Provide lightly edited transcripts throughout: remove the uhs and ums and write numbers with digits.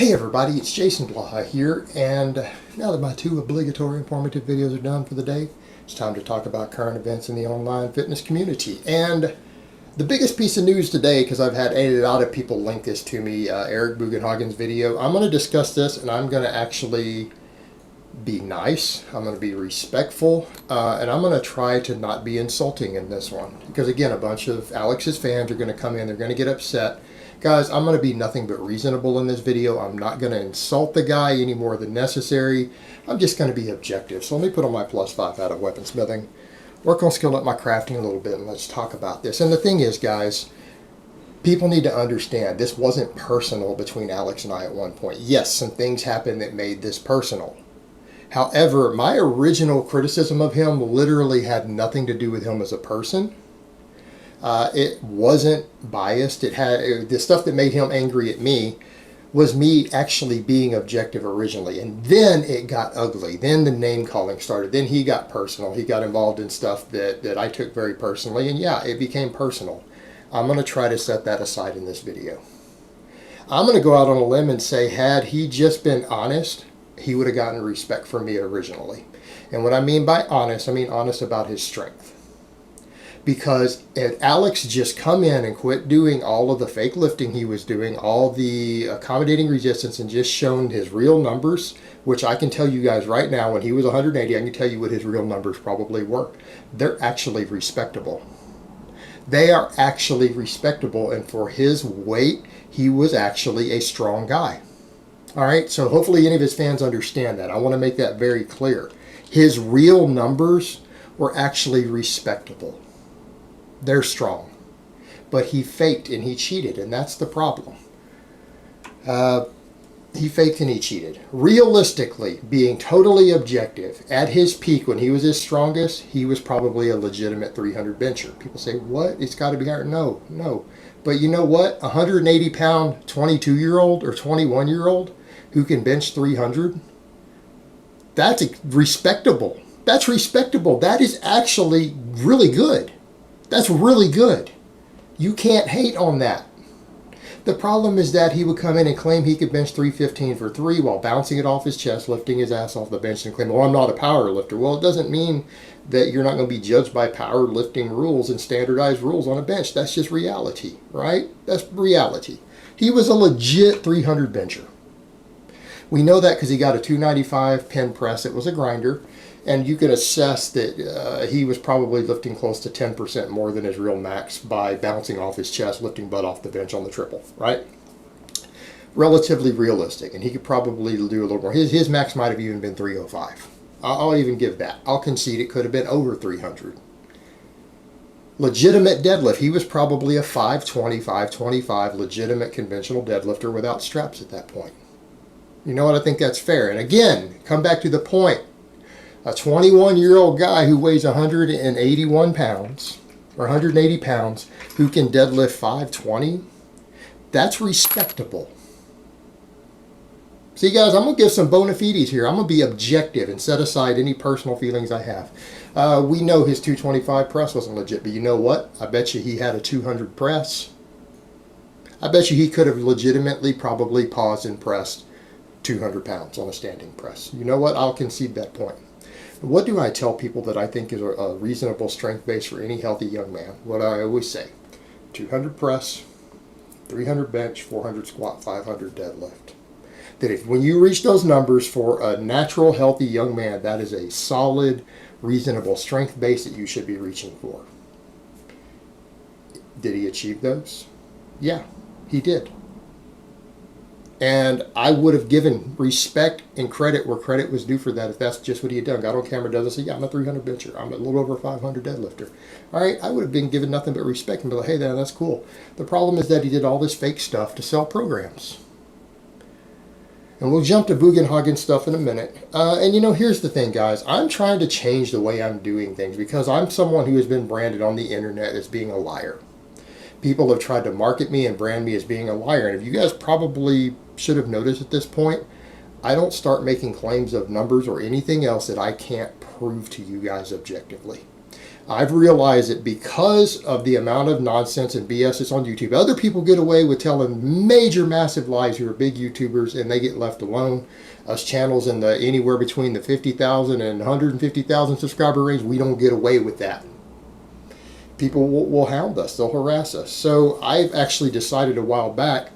Hey everybody, it's Jason Blaha here, and now that my two obligatory informative videos are done for the day, it's time to talk about current events in the online fitness community. And the biggest piece of news today, because I've had a lot of people link this to me, Eric Bugenhagen's video, I'm going to discuss this, and I'm going to actually be nice, I'm going to be respectful, and I'm going to try to not be insulting in this one. Because again, a bunch of Alex's fans are going to come in, they're going to get upset. Guys, I'm going to be nothing but reasonable in this video. I'm not going to insult the guy any more than necessary. I'm just going to be objective. So let me put on my +5 out of weaponsmithing, work on skilling up my crafting a little bit, and let's talk about this. And the thing is, guys, people need to understand this wasn't personal between Alex and I at one point. Yes, some things happened that made this personal. However, my original criticism of him literally had nothing to do with him as a person. It wasn't biased. It had the stuff that made him angry at me was me actually being objective originally, and then it got ugly. Then the name calling started. Then he got personal. He got involved in stuff that I took very personally, and yeah, it became personal. I'm going to try to set that aside in this video. I'm going to go out on a limb and say, had he just been honest, he would have gotten respect from me originally. And what I mean by honest, I mean honest about his strength. Because had Alex just come in and quit doing all of the fake lifting he was doing, all the accommodating resistance, and just shown his real numbers, which I can tell you guys right now, when he was 180, I can tell you what his real numbers probably were. They're actually respectable. They are actually respectable, and for his weight, he was actually a strong guy. All right, so hopefully any of his fans understand that. I want to make that very clear. His real numbers were actually respectable. They're strong, but he faked and he cheated, and that's the problem. He faked and he cheated. Realistically, being totally objective, at his peak when he was his strongest, he was probably a legitimate 300 bencher. People say, what? It's got to be hard. No. But you know what? 180-pound 22-year-old or 21-year-old who can bench 300, that's respectable. That's respectable. That is actually really good. That's really good. You can't hate on that. The problem is that he would come in and claim he could bench 315 for 3 while bouncing it off his chest, lifting his ass off the bench, and claim, well, I'm not a power lifter. Well, it doesn't mean that you're not going to be judged by power lifting rules and standardized rules on a bench. That's just reality, right? That's reality. He was a legit 300 bencher. We know that because he got a 295 pen press. It was a grinder. And you can assess that he was probably lifting close to 10% more than his real max by bouncing off his chest, lifting butt off the bench on the triple, right? Relatively realistic, and he could probably do a little more. His max might have even been 305. I'll even give that. I'll concede it could have been over 300. Legitimate deadlift, he was probably a 520, 525 legitimate conventional deadlifter without straps at that point. You know what? I think that's fair. And again, come back to the point. A 21-year-old guy who weighs 181 pounds or 180 pounds who can deadlift 520, that's respectable. See, guys, I'm going to give some bona fides here. I'm going to be objective and set aside any personal feelings I have. We know his 225 press wasn't legit, but you know what? I bet you he had a 200 press. I bet you he could have legitimately probably paused and pressed 200 pounds on a standing press. You know what? I'll concede that point. What do I tell people that I think is a reasonable strength base for any healthy young man? What I always say, 200 press, 300 bench, 400 squat, 500 deadlift. That if when you reach those numbers for a natural, healthy young man, that is a solid, reasonable strength base that you should be reaching for. Did he achieve those? Yeah, he did. And I would have given respect and credit where credit was due for that if that's just what he had done. Got on camera, does it, say, yeah, I'm a 300 bencher. I'm a little over 500 deadlifter. All right, I would have been given nothing but respect and be like, hey, that's cool. The problem is that he did all this fake stuff to sell programs. And we'll jump to Bugenhagen stuff in a minute. And you know, here's the thing, guys. I'm trying to change the way I'm doing things because I'm someone who has been branded on the internet as being a liar. People have tried to market me and brand me as being a liar. And if you guys probably should have noticed at this point, I don't start making claims of numbers or anything else that I can't prove to you guys objectively. I've realized that because of the amount of nonsense and BS that's on YouTube, other people get away with telling major, massive lies who are big YouTubers, and they get left alone. Us channels in the anywhere between the 50,000 and 150,000 subscriber range, we don't get away with that. People will hound us. They'll harass us. So I've actually decided a while back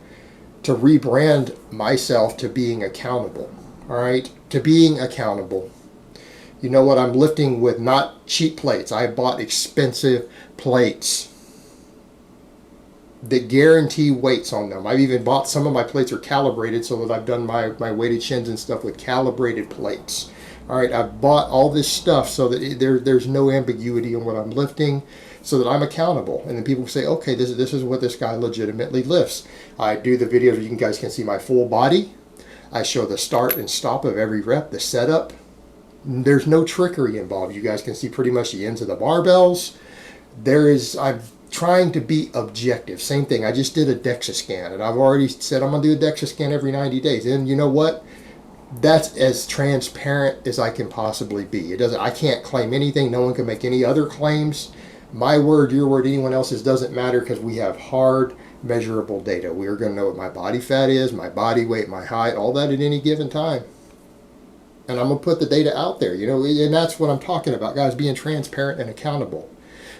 to rebrand myself to being accountable. All right? To being accountable. You know what? I'm lifting with not cheap plates. I bought expensive plates that guarantee weights on them. I've even bought, some of my plates are calibrated so that I've done my weighted shins and stuff with calibrated plates. All right, I've bought all this stuff so that there's no ambiguity on what I'm lifting, so that I'm accountable. And then people say, okay, this is what this guy legitimately lifts. I do the videos where you guys can see my full body. I show the start and stop of every rep, the setup. There's no trickery involved. You guys can see pretty much the ends of the barbells. I'm trying to be objective. Same thing. I just did a DEXA scan, and I've already said I'm going to do a DEXA scan every 90 days. And you know what? That's as transparent as I can possibly be. I can't claim anything. No one can make any other claims. My word, your word, anyone else's doesn't matter, because we have hard, measurable data. We are going to know what my body fat is, my body weight, my height, all that at any given time. And I'm going to put the data out there, and that's what I'm talking about, guys, being transparent and accountable.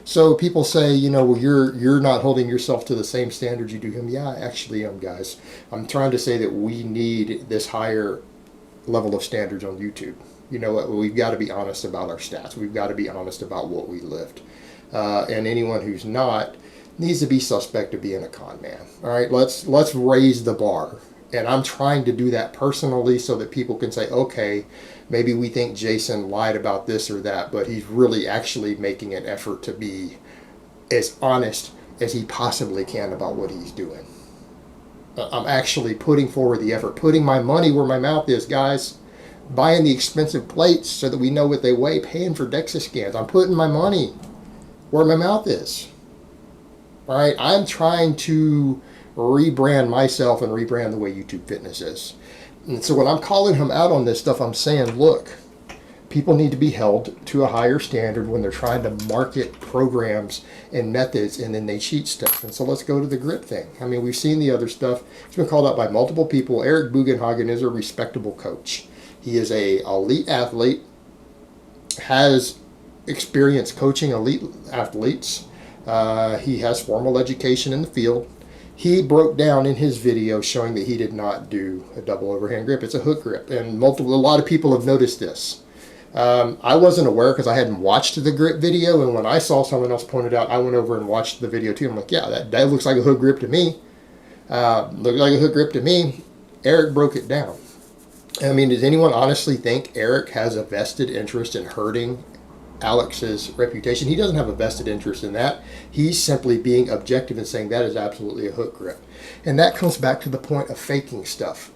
So people say, well, you're not holding yourself to the same standards you do him. Yeah, I actually am, guys. I'm trying to say that we need this higher level of standards on YouTube. You know what? We've got to be honest about our stats. We've got to be honest about what we lift. And anyone who's not needs to be suspect of being a con man. All right, let's raise the bar. And I'm trying to do that personally so that people can say, okay, maybe we think Jason lied about this or that, but he's really actually making an effort to be as honest as he possibly can about what he's doing. I'm actually putting forward the effort, putting my money where my mouth is, guys. Buying the expensive plates so that we know what they weigh, paying for DEXA scans. I'm putting my money where my mouth is. All right, I'm trying to rebrand myself and rebrand the way YouTube fitness is. And so when I'm calling him out on this stuff, I'm saying, look, people need to be held to a higher standard when they're trying to market programs and methods, and then they cheat stuff. And so let's go to the grip thing. I mean, we've seen the other stuff. It's been called out by multiple people. Eric Bugenhagen is a respectable coach. He is an elite athlete, has experience coaching elite athletes. He has formal education in the field. He broke down in his video showing that he did not do a double overhand grip. It's a hook grip, and a lot of people have noticed this. I wasn't aware because I hadn't watched the grip video, and when I saw someone else point it out, I went over and watched the video too. I'm like, yeah, that looks like a hook grip to me. Looked like a hook grip to me. Eric broke it down. I mean, does anyone honestly think Eric has a vested interest in hurting Alex's reputation? He doesn't have a vested interest in that. He's simply being objective and saying that is absolutely a hook grip. And that comes back to the point of faking stuff.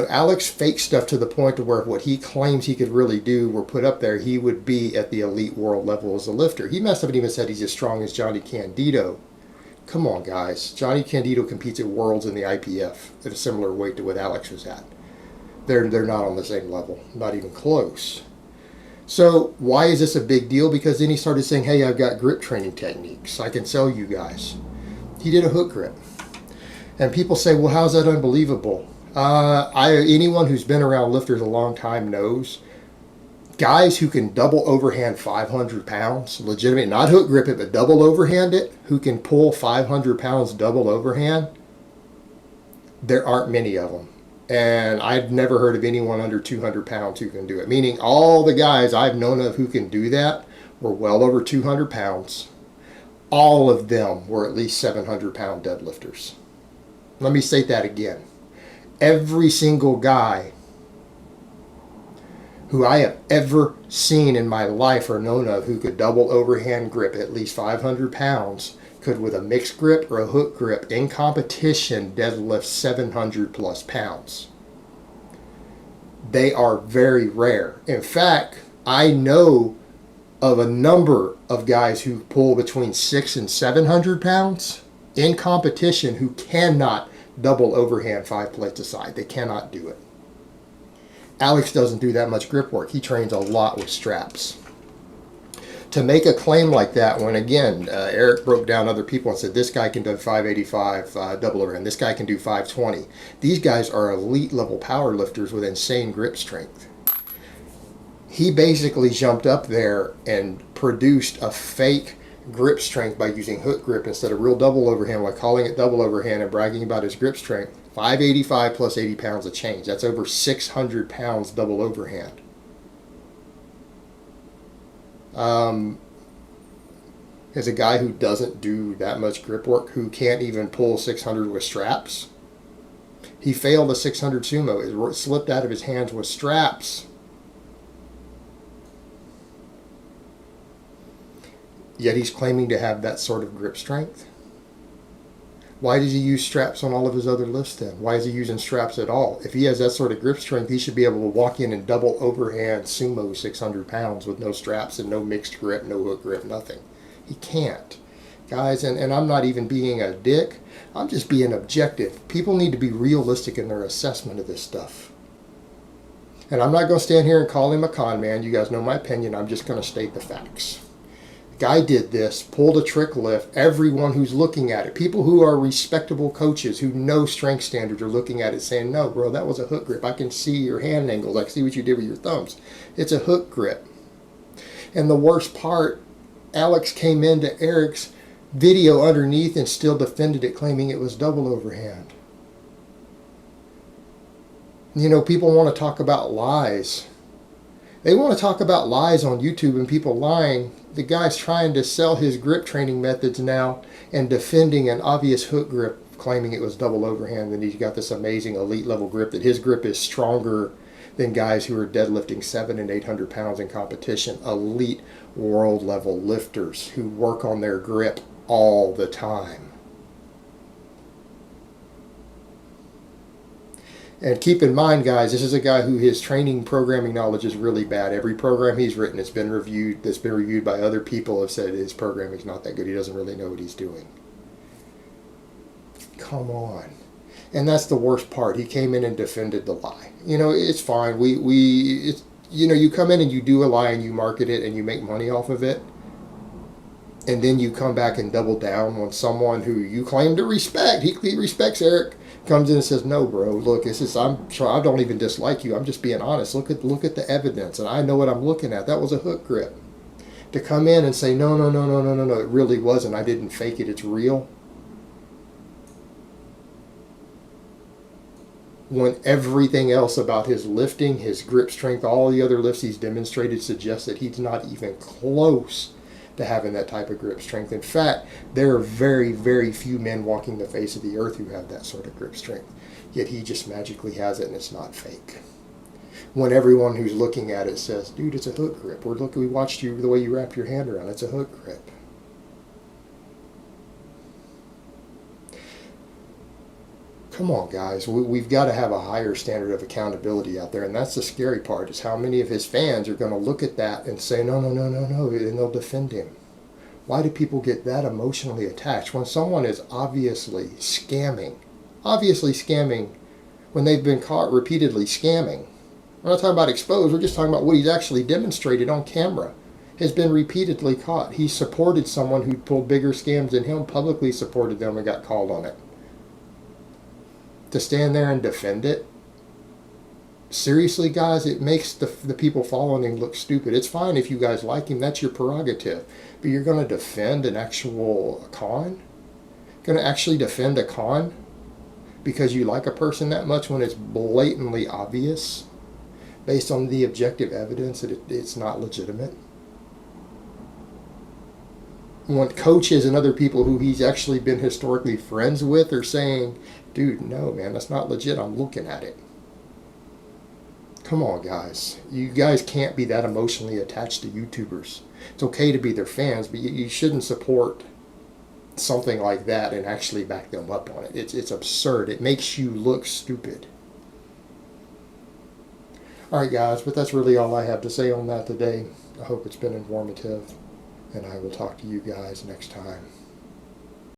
Alex faked stuff to the point to where what he claims he could really do were put up there, he would be at the elite world level as a lifter. He messed up and even said he's as strong as Johnny Candido. Come on, guys. Johnny Candido competes at Worlds in the IPF at a similar weight to what Alex was at. They're not on the same level, not even close. So why is this a big deal? Because then he started saying, hey, I've got grip training techniques I can sell you guys. He did a hook grip. And people say, well, how's that unbelievable? Anyone who's been around lifters a long time knows guys who can double overhand 500 pounds, legitimate, not hook grip it, but double overhand it, who can pull 500 pounds double overhand, there aren't many of them. And I've never heard of anyone under 200 pounds who can do it. Meaning all the guys I've known of who can do that were well over 200 pounds. All of them were at least 700-pound deadlifters. Let me say that again. Every single guy who I have ever seen in my life or known of who could double overhand grip at least 500 pounds could, with a mixed grip or a hook grip in competition, deadlift 700 plus pounds. They are very rare. In fact, I know of a number of guys who pull between 600 and 700 pounds in competition who cannot double overhand 5 plates aside. They cannot do it. Alex doesn't do that much grip work. He trains a lot with straps. to make a claim like that when, again, Eric broke down other people and said, this guy can do 585 double overhand, this guy can do 520. These guys are elite level power lifters with insane grip strength. He basically jumped up there and produced a fake grip strength by using hook grip instead of real double overhand, like calling it double overhand and bragging about his grip strength. 585 plus 80 pounds of change. That's over 600 pounds double overhand. As a guy who doesn't do that much grip work, who can't even pull 600 with straps. He failed a 600 sumo. It slipped out of his hands with straps. Yet he's claiming to have that sort of grip strength. Why does he use straps on all of his other lifts then? Why is he using straps at all? If he has that sort of grip strength, he should be able to walk in and double overhand sumo 600 pounds with no straps and no mixed grip, no hook grip, nothing. He can't. Guys, and I'm not even being a dick. I'm just being objective. People need to be realistic in their assessment of this stuff. And I'm not going to stand here and call him a con man. You guys know my opinion. I'm just going to state the facts. Guy did this, pulled a trick lift. Everyone who's looking at it, people who are respectable coaches who know strength standards, are looking at it saying, no, bro, that was a hook grip. I can see your hand angles. I can see what you did with your thumbs. It's a hook grip. And the worst part, Alex came into Eric's video underneath and still defended it, claiming it was double overhand. You know, people want to talk about lies. They want to talk about lies on YouTube and people lying. The guy's trying to sell his grip training methods now and defending an obvious hook grip, claiming it was double overhand, and he's got this amazing elite level grip, that his grip is stronger than guys who are deadlifting 700 and 800 pounds in competition. Elite world level lifters who work on their grip all the time. And keep in mind, guys, this is a guy who his training programming knowledge is really bad. Every program he's written, it's been reviewed, that's been reviewed by other people, have said his programming is not that good. He doesn't really know what he's doing. Come on. And that's the worst part. He came in and defended the lie. You know, it's fine. It's, you know, you come in and you do a lie and you market it and you make money off of it. And then you come back and double down on someone who you claim to respect. He respects Eric. Comes in and says, no, bro, look, this is, I don't even dislike you. I'm just being honest. Look at the evidence, and I know what I'm looking at. That was a hook grip. To come in and say, no, it really wasn't. I didn't fake it. It's real. When everything else about his lifting, his grip strength, all the other lifts he's demonstrated suggests that he's not even close to having that type of grip strength. In fact, there are very, very few men walking the face of the earth who have that sort of grip strength. Yet he just magically has it, and it's not fake. When everyone who's looking at it says, dude, it's a hook grip. We watched you, the way you wrap your hand around, it's a hook grip. Come on, guys. We've got to have a higher standard of accountability out there, and that's the scary part, is how many of his fans are going to look at that and say, no, and they'll defend him. Why do people get that emotionally attached when someone is obviously scamming, when they've been caught repeatedly scamming? We're not talking about exposed, we're just talking about what he's actually demonstrated on camera. Has been repeatedly caught. He supported someone who pulled bigger scams than him, publicly supported them, and got called on it. To stand there and defend it, seriously, guys, it makes the people following him look stupid. It's fine if you guys like him, that's your prerogative, but you're going to defend an actual con? Going to actually defend a con because you like a person that much when it's blatantly obvious, based on the objective evidence that it's not legitimate? When coaches and other people who he's actually been historically friends with are saying, dude, no, man, that's not legit. I'm looking at it. Come on, guys. You guys can't be that emotionally attached to YouTubers. It's okay to be their fans, but you shouldn't support something like that and actually back them up on it. It's absurd. It makes you look stupid. All right, guys, but that's really all I have to say on that today. I hope it's been informative, and I will talk to you guys next time.